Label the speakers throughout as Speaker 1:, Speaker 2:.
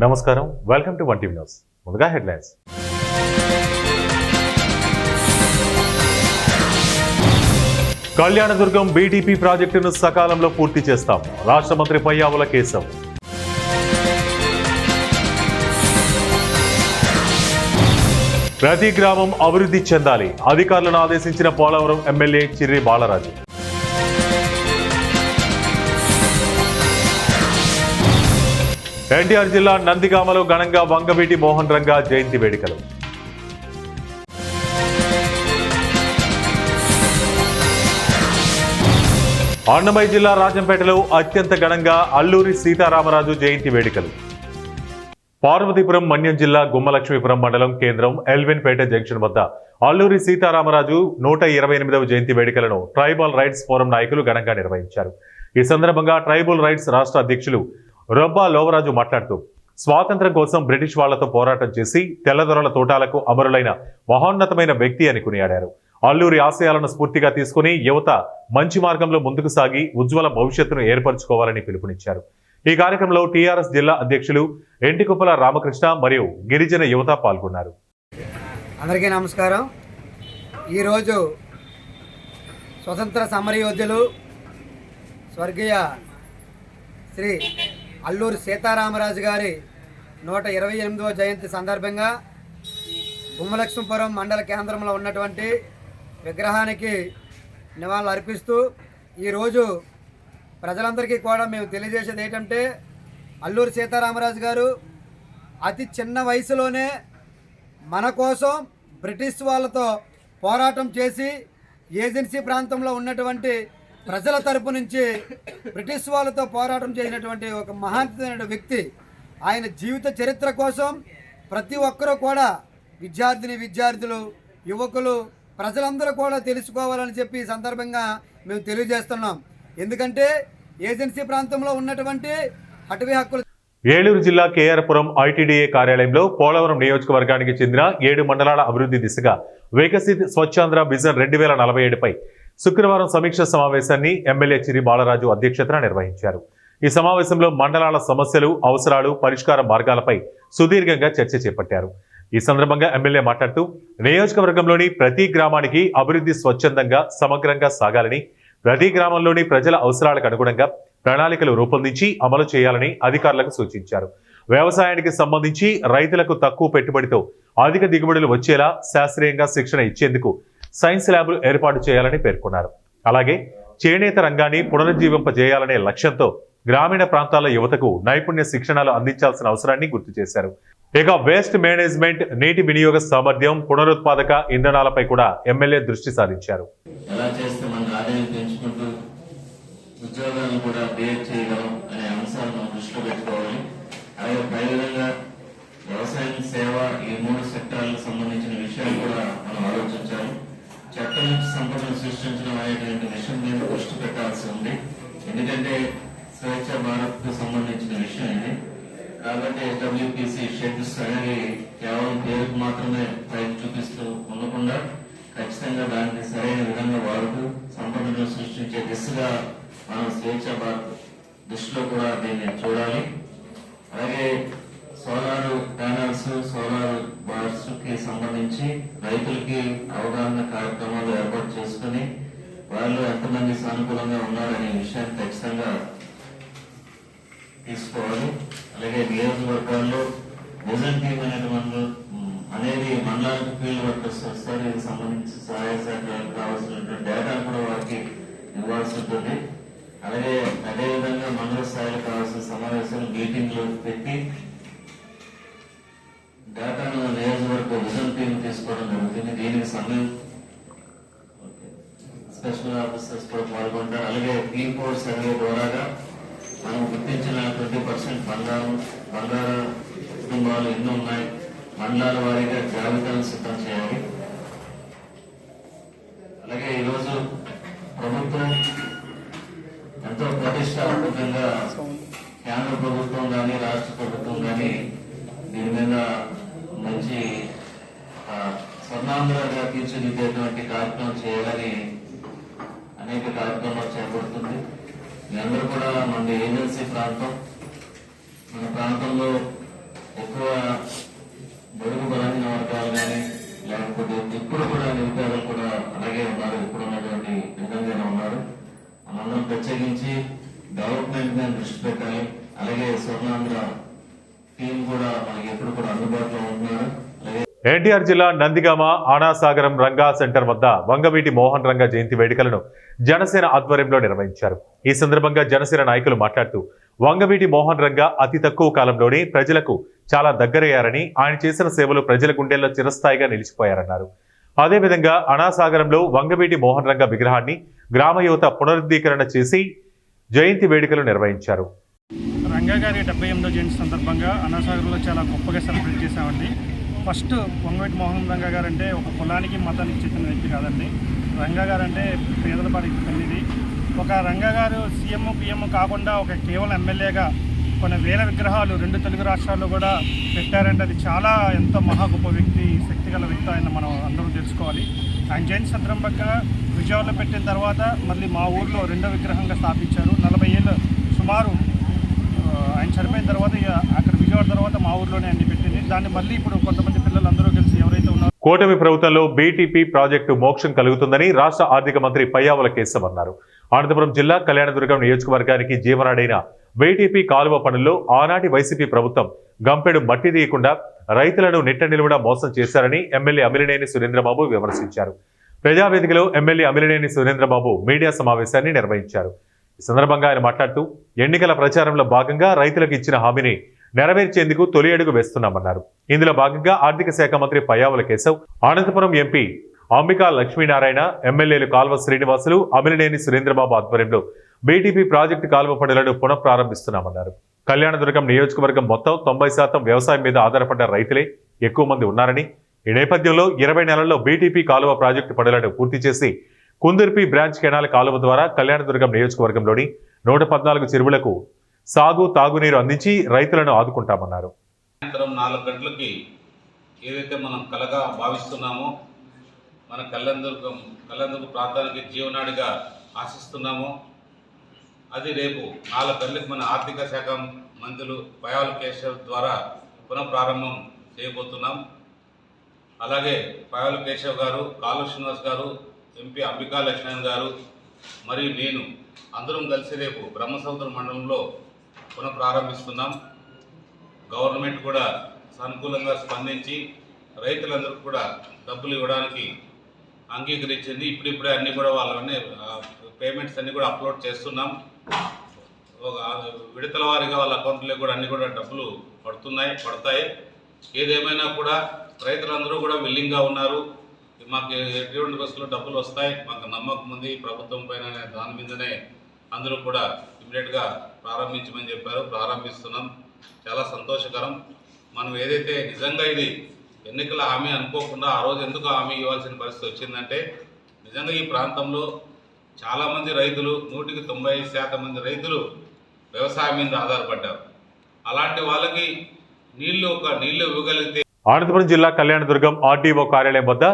Speaker 1: నమస్కారం, welcome to one TV news. ముందుగా headlines. Kalyandurg BTP ప్రాజెక్టును సకాలంలో పూర్తి చేస్తాం. రాష్ట్ర మంత్రి పయ్యావుల కేశవ్. ప్రతి గ్రామం అభివృద్ధి చెందాలి. అధికారులను ఆదేశించిన పోలవరం ఎమ్మెల్యే చిర్రి బాలరాజు. ఎన్టీఆర్ జిల్లా నందిగామలో ఘనంగా వంగవీటి మోహన్ రంగా జయంతి వేడుకలు. అన్నమయ్య జిల్లా రాజంపేటలో అత్యంత ఘనంగా అల్లూరి సీతారామరాజు జయంతి వేడుకలు. పార్వతీపురం మన్యం జిల్లా గుమ్మలక్ష్మీపురం మండలం కేంద్రం ఎల్విన్పేట జంక్షన్ వద్ద అల్లూరి సీతారామరాజు 128వ జయంతి వేడుకలను ట్రైబల్ రైట్స్ ఫోరం నాయకులు ఘనంగా నిర్వహించారు. ఈ సందర్భంగా ట్రైబల్ రైట్స్ రాష్ట్ర అధ్యక్షులు రొబ్బా లోవరాజు మాట్లాడుతూ స్వాతంత్ర్యం కోసం బ్రిటిష్ వాళ్లతో పోరాటం చేసి తెల్లదొరల తోటాలకు అమరులైన మహోన్నతమైన వ్యక్తి అని కొనియాడారు. అల్లూరి ఆశయాలను స్ఫూర్తిగా తీసుకుని యువత మంచి మార్గంలో ముందుకు సాగి ఉజ్వల భవిష్యత్తును ఏర్పరచుకోవాలని పిలుపునిచ్చారు. ఈ కార్యక్రమంలో టీఆర్ఎస్ జిల్లా అధ్యక్షులు ఎంటికుప్పల రామకృష్ణ మరియు గిరిజన యువత పాల్గొన్నారు.
Speaker 2: అందరికీ నమస్కారం. ఈరోజు స్వతంత్ర సమరయోధులు స్వర్గీయ శ్రీ అల్లూరి సీతారామరాజు గారి 128వ జయంతి సందర్భంగా గుమ్మలక్ష్మీపురం మండల కేంద్రంలో ఉన్నటువంటి విగ్రహానికి నివాళులు అర్పిస్తూ ఈరోజు ప్రజలందరికీ కూడా మేము తెలియజేసేది ఏంటంటే, అల్లూరి సీతారామరాజు గారు అతి చిన్న వయసులోనే మన కోసం బ్రిటిష్ వాళ్ళతో పోరాటం చేసి ఏజెన్సీ ప్రాంతంలో ఉన్నటువంటి ప్రజల తరపు నుంచి బ్రిటిష్ వాళ్ళతో పోరాటం చేసినటువంటి ఒక మహానీయమైన వ్యక్తి. ఆయన జీవిత చరిత్ర కోసం ప్రతి ఒక్కరూ కూడా విద్యార్థులు, యువకులు, ప్రజలందరూ కూడా తెలుసుకోవాలని చెప్పి ఈ సందర్భంగా మేము తెలియజేస్తున్నాం. ఎందుకంటే ఏజెన్సీ ప్రాంతంలో ఉన్నటువంటి అటవీ హక్కులు.
Speaker 1: ఏలూరు జిల్లా కేఆర్పురం ఐటీడీఏ కార్యాలయంలో పోలవరం నియోజకవర్గానికి చెందిన 7 మండలాల అభివృద్ధి దిశగా వికసిత్ స్వచ్ఛాంధ్ర విజన్ 2047పై శుక్రవారం సమీక్ష సమావేశాన్ని ఎమ్మెల్యే చిర్రి బాలరాజు అధ్యక్షతన నిర్వహించారు. ఈ సమావేశంలో మండలాల సమస్యలు, అవసరాలు, పరిష్కార మార్గాలపై సుదీర్ఘంగా చర్చ చేపట్టారు. ఈ సందర్భంగా ఎమ్మెల్యే మాట్లాడుతూ నియోజకవర్గంలోని ప్రతి గ్రామానికి అభివృద్ధి స్వచ్ఛందంగా సమగ్రంగా సాగాలని, ప్రతి గ్రామంలోని ప్రజల అవసరాలకు అనుగుణంగా ప్రణాళికలు రూపొందించి అమలు చేయాలని అధికారులకు సూచించారు. వ్యవసాయానికి సంబంధించి రైతులకు తక్కువ పెట్టుబడితో అధిక దిగుబడులు వచ్చేలా శాస్త్రీయంగా శిక్షణ ఇచ్చేందుకు సైన్స్ ల్యాబ్లు ఏర్పాటు చేయాలని పేర్కొన్నారు. అలాగే చేనేత రంగాన్ని పునరుజ్జీవింపజేయాలనే లక్ష్యంతో గ్రామీణ ప్రాంతాల యువతకు నైపుణ్య శిక్షణలు అందించాల్సిన అవసరాన్ని గుర్తు చేశారు. ఇక వేస్ట్ మేనేజ్మెంట్, నీటి వినియోగ సామర్థ్యం, పునరుత్పాదక ఇంధనాలపై కూడా ఎమ్మెల్యే దృష్టి సారించారు.
Speaker 3: వ్యవసాయం, సేవ, ఈ 3 సెక్టార్లకు సంబంధించిన విషయాలు కూడా మనం ఆలోచించాలి. చట్టం నుంచి సంపదను సృష్టించడం అనేటువంటి విషయం మీద దృష్టి పెట్టాల్సి ఉంది. ఎందుకంటే స్వేచ్ఛ భారత్కు సంబంధించిన విషయం ఇది. కాబట్టి SWPC షెడ్స్ అనేది కేవలం పేరుకు మాత్రమే పైకి చూపిస్తూ ఉండకుండా ఖచ్చితంగా దాన్ని సరైన విధంగా వాడుతూ సంపదను సృష్టించే దిశగా మనం స్వేచ్ఛ భారత్ దృష్టిలో కూడా దీన్ని చూడాలి. అలాగే సోలార్ ప్యానల్స్, సోలార్ బార్స్ కి సంబంధించి రైతులకి అవగాహన కార్యక్రమాలు ఏర్పాటు చేసుకుని వాళ్ళు ఎంతమంది సానుకూలంగా ఉన్నారనే విషయాన్ని ఖచ్చితంగా తీసుకోవాలి. అలాగే నియోజకవర్గాల్లో విజన్ టీమ్ అనేది మండలానికి ఫీల్డ్ వర్కర్స్ వస్తారు. దీనికి సంబంధించి సహాయ సహకారాలకు కావాల్సినటువంటి డేటాను కూడా వారికి ఇవ్వాల్సి ఉంటుంది. అలాగే అదేవిధంగా మండల స్థాయిలో కావాల్సిన సమావేశాలు, మీటింగ్లు పెట్టి డేటాను నియోజకవర్గ విజన్ టీమ్ తీసుకోవడం జరుగుతుంది. దీనికి సమయం స్పెషల్ ఆఫీసర్స్ కూడా పాల్గొంటారు. అలాగే P4 సర్వే ద్వారాగా మనం గుర్తించిన 20% బంగార కుటుంబాలు ఎన్ని ఉన్నాయి, మండలాల వారీగా జాబితాను సిద్ధం చేయాలి. అలాగే ఈరోజు ప్రభుత్వం ఎంతో ప్రతిష్టాత్మకంగా కేంద్ర ప్రభుత్వం కానీ రాష్ట్ర ప్రభుత్వం కానీ దీని మీద మంచి స్వర్ణాంధ్రగా తీర్చిదిద్దేటువంటి కార్యక్రమం చేయాలని అనేక కార్యక్రమాలు చేపడుతుంది. మీ అందరూ కూడా మన ఏజెన్సీ ప్రాంతం, మన ప్రాంతంలో ఎక్కువ బడుగు బలహీన వర్గాలు కానీ లేకపోతే ఇప్పుడు కూడా నిరుపేదలు కూడా అలాగే ఉన్నారు. ఇప్పుడు ఉన్నటువంటి విధంగానే ఉన్నారు. మనందరం ప్రత్యేకించి డెవలప్మెంట్ మీద దృష్టి పెట్టాలి. అలాగే స్వర్ణాంధ్ర టీం కూడా మనకి ఎప్పుడు కూడా అందుబాటులో ఉంటున్నారు.
Speaker 1: ఎన్టీఆర్ జిల్లా నందిగామ ఆనాసాగరం రంగా సెంటర్ వద్ద వంగవీటి మోహన్ రంగా జయంతి వేడుకలను జనసేన ఆధ్వర్యంలో నిర్వహించారు. ఈ సందర్భంగా జనసేన నాయకులు మాట్లాడుతూ వంగవీటి మోహన్ రంగా అతి తక్కువ కాలంలోనే ప్రజలకు చాలా దగ్గరయ్యారని, ఆయన చేసిన సేవలు ప్రజల గుండెల్లో చిరస్థాయిగా నిలిచిపోయారన్నారు. అదేవిధంగా అనాసాగరంలో వంగవీటి మోహన్ రంగా విగ్రహాన్ని గ్రామ యువత పునరుద్ధీకరణ చేసి జయంతి వేడుకలు నిర్వహించారు.
Speaker 4: రంగా గారి 78వ జయంతి సందర్భంగా అనాసాగరంలో చాలా గొప్పగా సెలబ్రేట్ చేశామండి. ఫస్ట్ వంగవీటి మోహన్ రంగా గారు అంటే ఒక కులానికి మతానికి చెందిన వ్యక్తి కాదండి. రంగా గారు అంటే పేదల పాలికి తల్లిది. ఒక రంగా గారు సీఎం పిఎం కాకుండా ఒక కేవలం ఎమ్మెల్యేగా కొన్ని వేల విగ్రహాలు 2 తెలుగు రాష్ట్రాల్లో కూడా పెట్టారంటే అది చాలా ఎంతో మహా గొప్ప వ్యక్తి, శక్తిగల వ్యక్తి ఆయన మనం అందరూ తెలుసుకోవాలి. ఆయన జయంతి సందర్భంగా విజయవాడలో పెట్టిన తర్వాత మళ్ళీ మా ఊర్లో 2వ విగ్రహంగా స్థాపించారు. 40 ఏళ్ళు సుమారు ఆయన చనిపోయిన తర్వాత అక్కడ విజయవాడ తర్వాత మా ఊర్లోనే అన్ని పెట్టింది. దాన్ని మళ్ళీ ఇప్పుడు కొంతమంది పిల్లలు అందరూ కలిసి ఎవరైతే ఉన్నారో
Speaker 1: కూటమి ప్రభుత్వంలో బీటీపీ ప్రాజెక్టు మోక్షం కలుగుతుందని రాష్ట్ర ఆర్థిక మంత్రి పయ్యావుల కేశవ్ అన్నారు. అనంతపురం జిల్లా కళ్యాణదుర్గం నియోజకవర్గానికి జీవనాడైన బీటీపీ కాలువ పనుల్లో ఆనాటి వైసీపీ ప్రభుత్వం గంపెడు మట్టి తీయకుండా రైతులను నిట్ట నిలువునా మోసం చేశారని ఎమ్మెల్యే అమిలినేని సురేంద్రబాబు విమర్శించారు. ప్రజావేదికలో ఎమ్మెల్యే అమిలినేని సురేంద్రబాబు మీడియా సమావేశాన్ని నిర్వహించారు. ఈ సందర్భంగా ఆయన మాట్లాడుతూ ఎన్నికల ప్రచారంలో భాగంగా రైతులకు ఇచ్చిన హామీని నెరవేర్చేందుకు తొలి అడుగు వేస్తున్నామన్నారు. ఇందులో భాగంగా ఆర్థిక శాఖ మంత్రి పయ్యావుల కేశవ్, అనంతపురం ఎంపీ అంబికా లక్ష్మీనారాయణ, ఎమ్మెల్యేలు కాల్వ శ్రీనివాసులు, అమిలినేని సురేంద్రబాబు ఆధ్వర్యంలో బీటీపీ ప్రాజెక్టు కాలువ పనులను పునఃప్రారంభిస్తున్నామన్నారు. కళ్యాణదుర్గం నియోజకవర్గం మొత్తం 90% వ్యవసాయం మీద ఆధారపడ్డ రైతులే ఎక్కువ మంది ఉన్నారని, ఈ నేపథ్యంలో 20 నెలల్లో బీటీపీ కాలువ ప్రాజెక్టు పనులను పూర్తి చేసి కుందుర్పి బ్రాంచ్ కెనాల్ కాలువ ద్వారా కళ్యాణదుర్గం నియోజకవర్గంలోని 114 చెరువులకు సాగు తాగునీరు అందించి రైతులను ఆదుకుంటామన్నారు.
Speaker 5: సాయంత్రం 4 గంటలకి ఏదైతే మనం కలగా భావిస్తున్నామో, మన కళ్యాణదుర్గం ప్రాంతానికి జీవనాడిగా ఆశిస్తున్నామో, అది రేపు 4 గంటలకు మన ఆర్థిక శాఖ మంత్రులు పయ్యావుల కేశవ్ ద్వారా పునఃప్రారంభం చేయబోతున్నాం. అలాగే పయ్యావుల కేశవ్ గారు, కాల్వ శ్రీనివాస్ గారు, ఎంపీ అంబికా లక్ష్మణ్ గారు మరియు నేను అందరం కలిసి రేపు బ్రహ్మసముద్రం మండలంలో పునఃప్రారంభిస్తున్నాం. గవర్నమెంట్ కూడా సానుకూలంగా స్పందించి రైతులందరికీ కూడా డబ్బులు ఇవ్వడానికి అంగీకరించింది. ఇప్పుడిప్పుడే అన్నీ కూడా వాళ్ళని పేమెంట్స్ అన్నీ కూడా అప్లోడ్ చేస్తున్నాం. ఒక విడతల వారీగా వాళ్ళ అకౌంట్లో కూడా అన్నీ కూడా డబ్బులు పడతాయి. ఏదేమైనా కూడా రైతులందరూ కూడా విల్లింగ్గా ఉన్నారు. మాకు ఎటువంటి బస్సులో డబ్బులు వస్తాయి, మాకు నమ్మకం ఉంది ప్రభుత్వం పైన, దాని మీదనే అందరూ కూడా ఇమీడియట్గా ప్రారంభించమని చెప్పారు. ప్రారంభిస్తున్నాం. చాలా సంతోషకరం. మనం ఏదైతే నిజంగా ఇది ఎన్నికల హామీ అనుకోకుండా ఆ రోజు ఎందుకు హామీ ఇవ్వాల్సిన పరిస్థితి వచ్చిందంటే, నిజంగా ఈ ప్రాంతంలో చాలామంది రైతులు 100కి 90% మంది రైతులు వ్యవసాయం మీద ఆధారపడ్డారు. అలాంటి వాళ్ళకి నీళ్లు ఇవ్వగలిగితే.
Speaker 1: అనంతపురం జిల్లా కళ్యాణదుర్గం ఆర్డీఓ కార్యాలయం వద్ద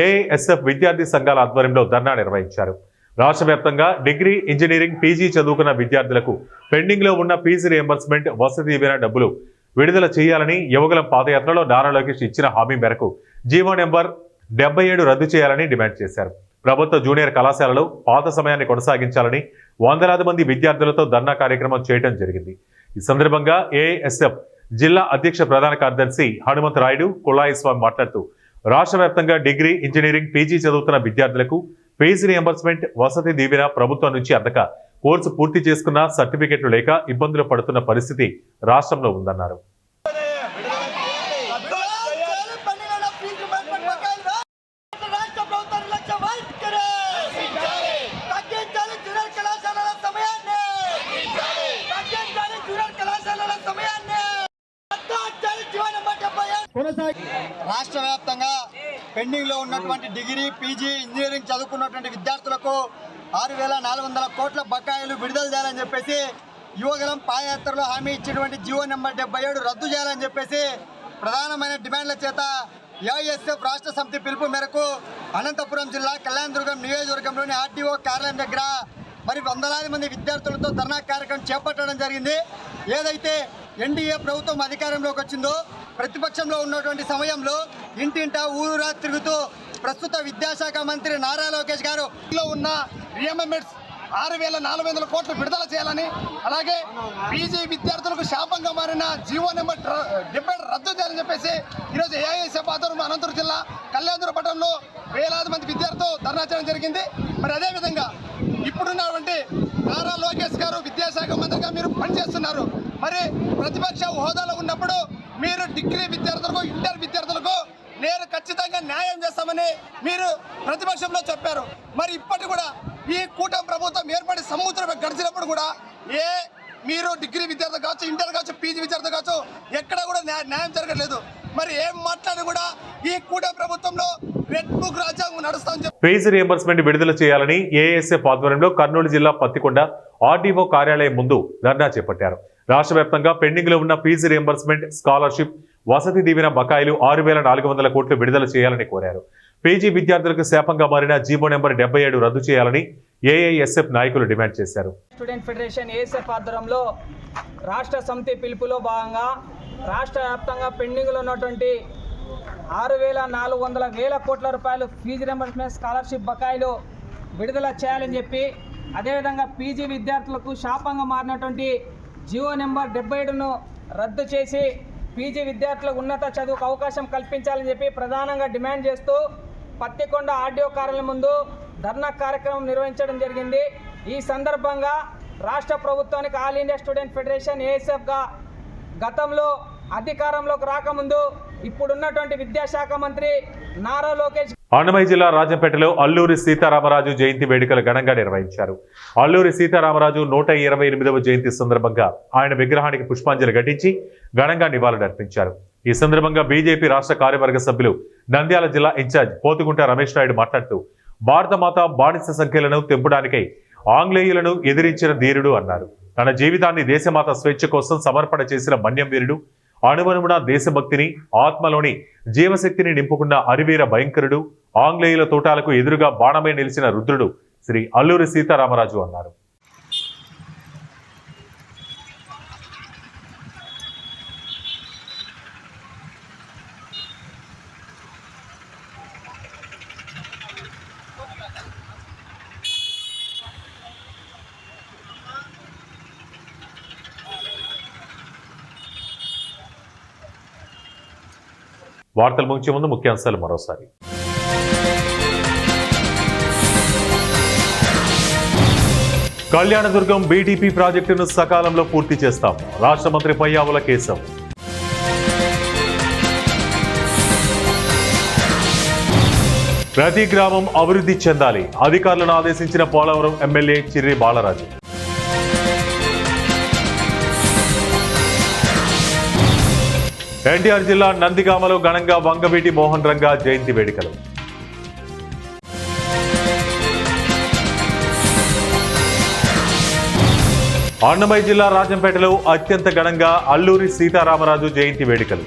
Speaker 1: ఏఐఎస్ఎఫ్ విద్యార్థి సంఘాల ఆధ్వర్యంలో ధర్నా నిర్వహించారు. రాష్ట్ర వ్యాప్తంగా డిగ్రీ, ఇంజనీరింగ్, పీజీ చదువుకున్న విద్యార్థులకు పెండింగ్లో ఉన్న ఫీజు రియంబర్స్మెంట్, వసతి దీవెన డబ్బులు విడుదల చేయాలని యువగలం పాదయాత్రలో నారా లోకేష్ ఇచ్చిన హామీ మేరకు జీవో నెంబర్ 77 రద్దు చేయాలని డిమాండ్ చేశారు. ప్రభుత్వ జూనియర్ కళాశాలలో పాత సమయాన్ని కొనసాగించాలని వందలాది మంది విద్యార్థులతో ధర్నా కార్యక్రమం చేయడం జరిగింది. ఈ సందర్భంగా ఏఐఎస్ఎఫ్ జిల్లా అధ్యక్ష ప్రధాన కార్యదర్శి హనుమంతరాయుడు కుళాయి స్వామి మాట్లాడుతూ రాష్ట్ర వ్యాప్తంగా డిగ్రీ, ఇంజనీరింగ్, పీజీ చదువుతున్న విద్యార్థులకు ఫీజు రియంబర్స్మెంట్, వసతి దీవెన ప్రభుత్వం నుంచి అందక కోర్సు పూర్తి చేసుకున్న సర్టిఫికెట్లు లేక ఇబ్బందులు పడుతున్న పరిస్థితి రాష్ట్రంలో ఉందన్నారు.
Speaker 2: రాష్ట్ర వ్యాప్తంగా పెండింగ్లో ఉన్నటువంటి డిగ్రీ, పీజీ, ఇంజనీరింగ్ చదువుకున్నటువంటి విద్యార్థులకు 6,400 కోట్ల బకాయిలు విడుదల చేయాలని చెప్పేసి యువగలం పాదయాత్రలో హామీ ఇచ్చినటువంటి జీవో నెంబర్ 77 రద్దు చేయాలని చెప్పేసి ప్రధానమైన డిమాండ్ల చేత ఏఐఎస్ఎఫ్ రాష్ట్ర సమితి పిలుపు మేరకు అనంతపురం జిల్లా కళ్యాణదుర్గం నియోజకవర్గంలోని ఆర్డీఓ కార్యాలయం దగ్గర మరి వందలాది మంది విద్యార్థులతో ధర్నా కార్యక్రమం చేపట్టడం జరిగింది. ఏదైతే ఎన్డీఏ ప్రభుత్వం అధికారంలోకి వచ్చిందో ప్రతిపక్షంలో ఉన్నటువంటి సమయంలో ఇంటింటా ఊరూరా తిరుగుతూ ప్రస్తుత విద్యాశాఖ మంత్రి నారా లోకేష్ గారు
Speaker 6: ఉన్న రిఎంఎంఎడ్స్ 6,400 కోట్లు విడుదల చేయాలని, అలాగే పీజీ విద్యార్థులకు శాపంగా మారిన జీవో నెంబర్ 70 రద్దు చేయాలని చెప్పేసి ఈరోజు ఏఐఎస్ఎఫ్ ఆధ్వర్యంలో అనంతపురం జిల్లా కళ్యాణదుర్గపట్నంలో వేలాది మంది విద్యార్థులు ధర్నా చేయడం జరిగింది. మరి అదేవిధంగా ఇప్పుడున్నటువంటి నారా లోకేష్ గారు విద్యాశాఖ మంత్రిగా మీరు పనిచేస్తున్నారు. మరి ప్రతిపక్ష హోదాలో ఉన్నప్పుడు మీరు డిగ్రీ విద్యార్థులకు, ఇంటర్ విద్యార్థులకు నేను ఖచ్చితంగా న్యాయం చేస్తామని మీరు ప్రతిపక్షంలో చెప్పారు. మరి ఇప్పటి కూడా ఈ కూటమి ప్రభుత్వం ఏర్పడి సంవత్సరం గడిచినప్పుడు కూడా మీరు డిగ్రీ విద్యార్థి కావచ్చు, ఇంటర్ కావచ్చు, పీజీ విద్యార్థి కావచ్చు, ఎక్కడ కూడా న్యాయం జరగట్లేదు. మరి ఏం మాట్లాడి కూడా ఈ కూటమి ప్రభుత్వంలో రెడ్ బుక్ రాజ్యాంగం నడుస్తామని చెప్పి
Speaker 1: ఫీజు రియంబర్స్మెంట్ విడుదల చేయాలని ఏఎస్ఎఫ్ ఆధ్వర్యంలో కర్నూలు జిల్లా పత్తికొండ ఆర్డీఓ కార్యాలయం ముందు ధర్నా చేపట్టారు. రాష్ట్ర వ్యాప్తంగా పెండింగ్ లో ఉన్న fee reimbursement, scholarship, Vasathi Deevena బకాయిలు 6,400 కోట్లు విడుదల చేయాలని కోరారు. పీజీ విద్యార్థులకు శాపంగా మారిన జీవో నెంబర్ 77 రద్దు చేయాలని ఏఐఎస్ఎఫ్ నాయకులు డిమాండ్ చేశారు.
Speaker 7: స్టూడెంట్ ఫెడరేషన్ ఏఎస్ఎఫ్ ఆధ్వర్యంలో రాష్ట్ర సమితి పిలుపులో భాగంగా రాష్ట్ర వ్యాప్తంగా పెండింగ్లో ఉన్నటువంటి 6,400 కోట్ల రూపాయలు ఫీజు రియంబర్స్మెంట్, స్కాలర్షిప్ బకాయిలు విడుదల చేయాలని చెప్పి, అదేవిధంగా పీజీ విద్యార్థులకు శాపంగా మారినటువంటి జియో నెంబర్ 77ను రద్దు చేసి పీజీ విద్యార్థులకు ఉన్నత చదువుకు అవకాశం కల్పించాలని చెప్పి ప్రధానంగా డిమాండ్ చేస్తూ పత్తికొండ ఆర్డీఓ కార్యాలయం ముందు ధర్నా కార్యక్రమం నిర్వహించడం జరిగింది. ఈ సందర్భంగా రాష్ట్ర ప్రభుత్వానికి ఆల్ ఇండియా స్టూడెంట్ ఫెడరేషన్ ఏఎస్ఎఫ్గా గతంలో అధికారంలోకి రాకముందు ఇప్పుడున్నటువంటి విద్యాశాఖ మంత్రి నారా లోకేష్
Speaker 1: అన్నమయ్య జిల్లా రాజంపేటలో అల్లూరి సీతారామరాజు జయంతి వేడుకలు ఘనంగా నిర్వహించారు. అల్లూరి సీతారామరాజు 128వ జయంతి సందర్భంగా ఆయన విగ్రహానికి పుష్పాంజలి ఘటించి ఘనంగా నివాళులర్పించారు. ఈ సందర్భంగా బీజేపీ రాష్ట్ర కార్యవర్గ సభ్యులు నంద్యాల జిల్లా ఇన్ఛార్జ్ పోతుగుంట రమేష్ నాయుడు మాట్లాడుతూ భారతమాత బానిస సంఖ్యలను తెంపడానికై ఆంగ్లేయులను ఎదిరించిన ధీరుడు అన్నారు. తన జీవితాన్ని దేశమాత స్వేచ్ఛ కోసం సమర్పణ చేసిన మన్యం వీరుడు, అణువణువున దేశభక్తిని, ఆత్మలోని జీవశక్తిని నింపుకున్న అరివీర భయంకరుడు, ఆంగ్లేయుల తోటాలకు ఎదురుగా బాణమై నిలిచిన రుద్రుడు శ్రీ అల్లూరి సీతారామరాజు అన్నారు. వార్తలు ముగించే ముందు ముఖ్యాంశాలు మరోసారి. కళ్యాణదుర్గం బీటీపీ ప్రాజెక్టును సకాలంలో పూర్తి చేస్తాం. రాష్ట్ర మంత్రి పయ్యావుల కేశవ్. ప్రతి గ్రామం అభివృద్ధి చెందాలి. అధికారులను ఆదేశించిన పోలవరం ఎమ్మెల్యే చిర్రి బాలరాజు. ఎన్టీఆర్ జిల్లా నందిగామలో ఘనంగా వంగవీటి మోహన్ రంగా జయంతి వేడుకలు. అన్నమయ్య జిల్లా రాజంపేటలో అత్యంత ఘనంగా అల్లూరి సీతారామరాజు జయంతి వేడుకలు.